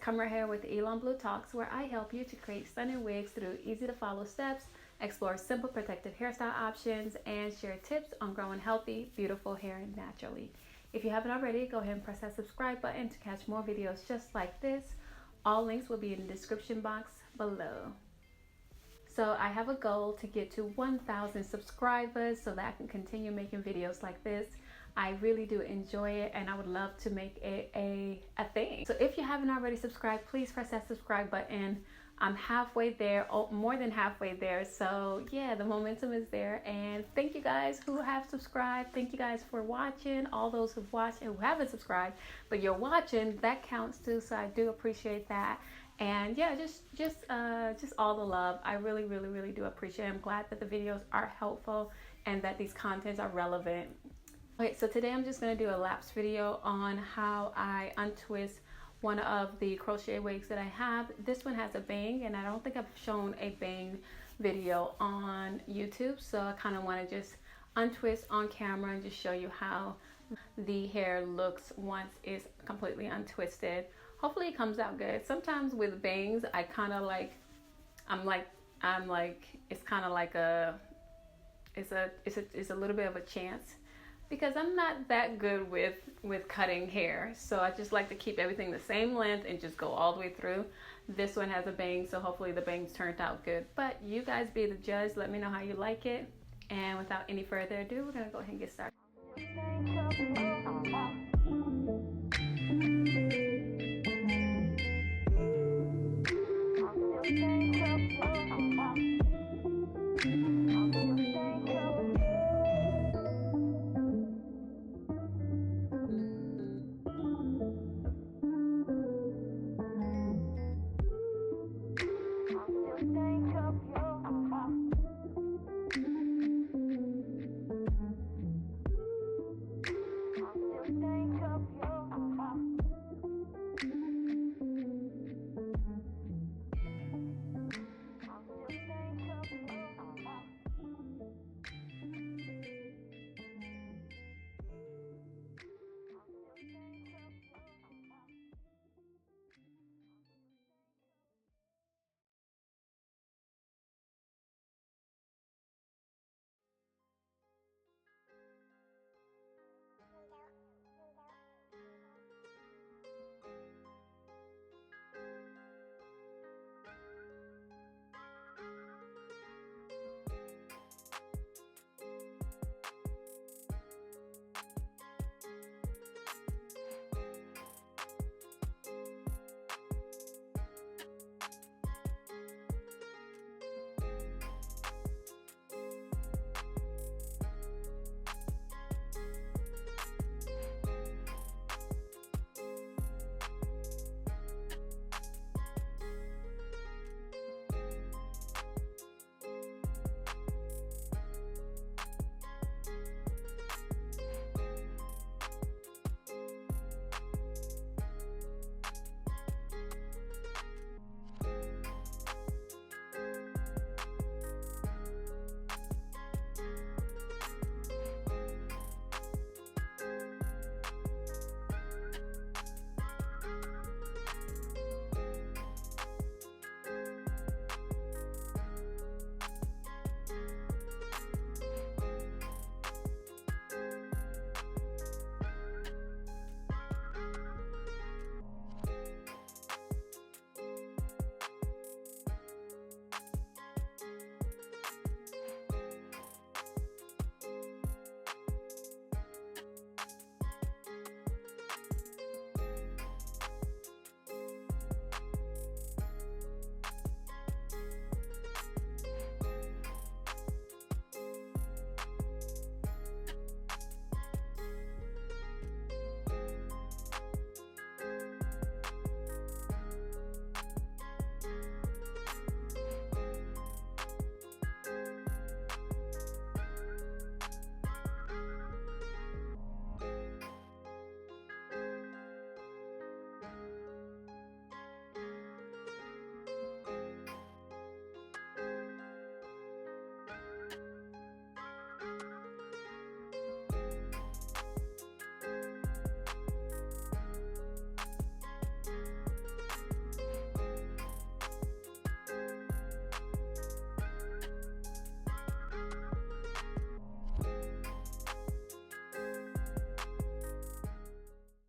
Come right here with Elon Blue Talks, where I help you to create stunning wigs through easy to follow steps, explore simple protective hairstyle options, and share tips on growing healthy, beautiful hair naturally. If you haven't already, go ahead and press that subscribe button to catch more videos just like this. All links will be in the description box below. So I have a goal to get to 1,000 subscribers so that I can continue making videos like this. I really do enjoy it and I would love to make it a thing. So if you haven't already subscribed, please press that subscribe button. I'm halfway there, more than halfway there. So yeah, the momentum is there. And thank you guys who have subscribed. Thank you guys for watching. All those who've watched and who haven't subscribed, but you're watching, that counts too. So I do appreciate that. And yeah, just all the love. I really do appreciate it. I'm glad that the videos are helpful and that these contents are relevant. Okay, so today I'm just going to do a lapse video on how I untwist one of the crochet wigs that I have. This one has a bang, and I don't think I've shown a bang video on YouTube, so I kind of want to just untwist on camera and just show you how the hair looks once it's completely untwisted. Hopefully it comes out good. Sometimes with bangs, I kind of like, I'm like it's kind of like it's a little bit of a chance, because I'm not that good with cutting hair. So I just like to keep everything the same length and just go all the way through. This one has a bang, so hopefully the bangs turned out good. But you guys be the judge. Let me know how you like it. And without any further ado, we're gonna go ahead and get started.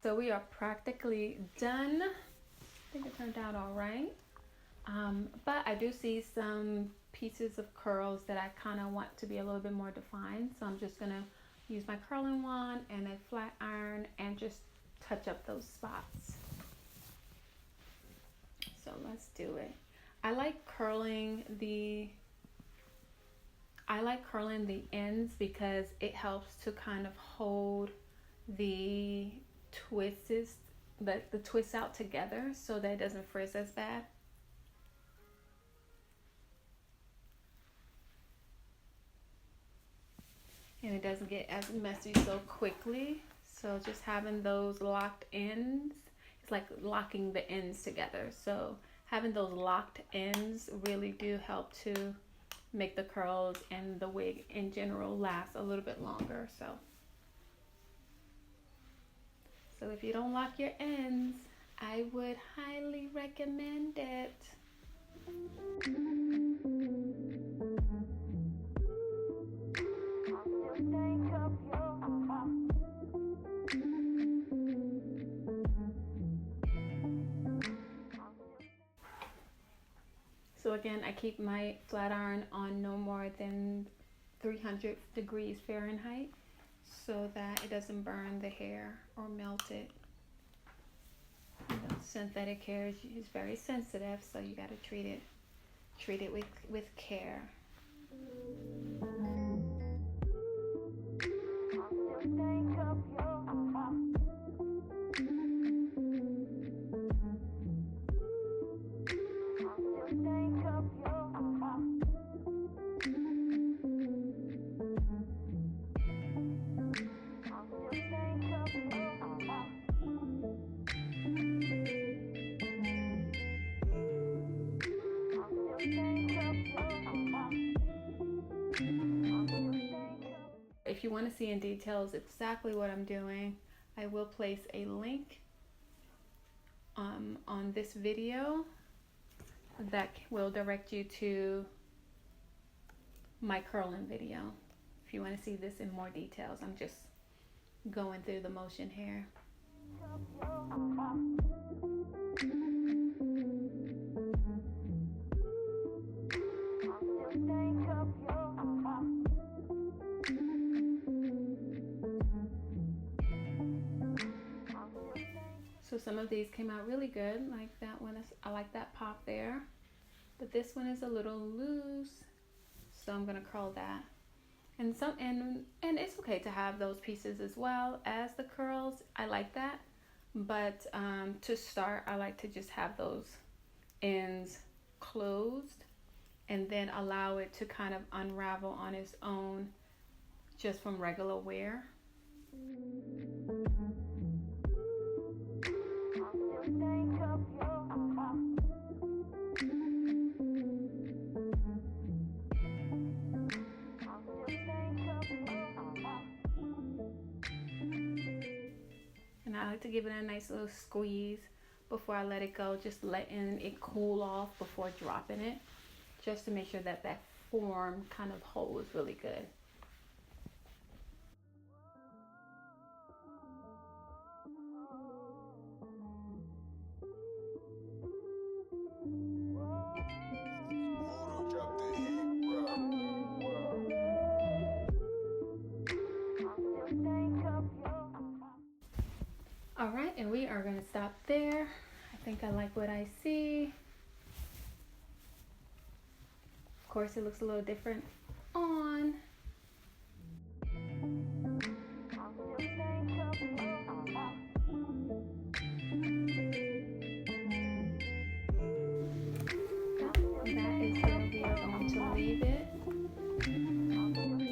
So we are practically done. I think it turned out all right. But I do see some pieces of curls that I kind of want to be a little bit more defined. So I'm just gonna use my curling wand and a flat iron and just touch up those spots. So let's do it. I like curling the ends because it helps to kind of hold the twists, the twists out together so that it doesn't frizz as bad. And it doesn't get as messy so quickly. So just having those locked ends, it's like locking the ends together. So having those locked ends really do help to make the curls and the wig in general last a little bit longer. So if you don't lock your ends, I would highly recommend it. So again, I keep my flat iron on no more than 300 degrees Fahrenheit so that it doesn't burn the hair or melt it. You know, synthetic hair is very sensitive, so you got to treat it with care. If you want to see in details exactly what I'm doing, I will place a link on this video that will direct you to my curling video. If you want to see this in more details, I'm just going through the motion here. So some of these came out really good, like that one. I like that pop there, but this one is a little loose, so I'm gonna curl that. And it's okay to have those pieces as well as the curls. I like that, but to start, I like to just have those ends closed and then allow it to kind of unravel on its own just from regular wear. And I like to give it a nice little squeeze before I let it go, just letting it cool off before dropping it, just to make sure that that form kind of holds really good. All right, and we are going to stop there. I think I like what I see. Of course, it looks a little different on. That is where we are going to leave it.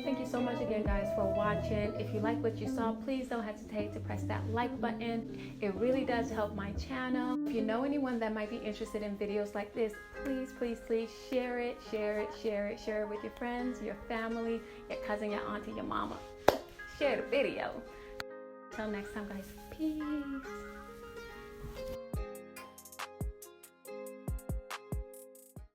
Thank you so much again, guys, for watching. If you like what you saw, please don't hesitate to press that like button. It really does help my channel. If you know anyone that might be interested in videos like this, please, please, please share it with your friends, your family, your cousin, your auntie, your mama. Share the video. Until next time, guys, peace.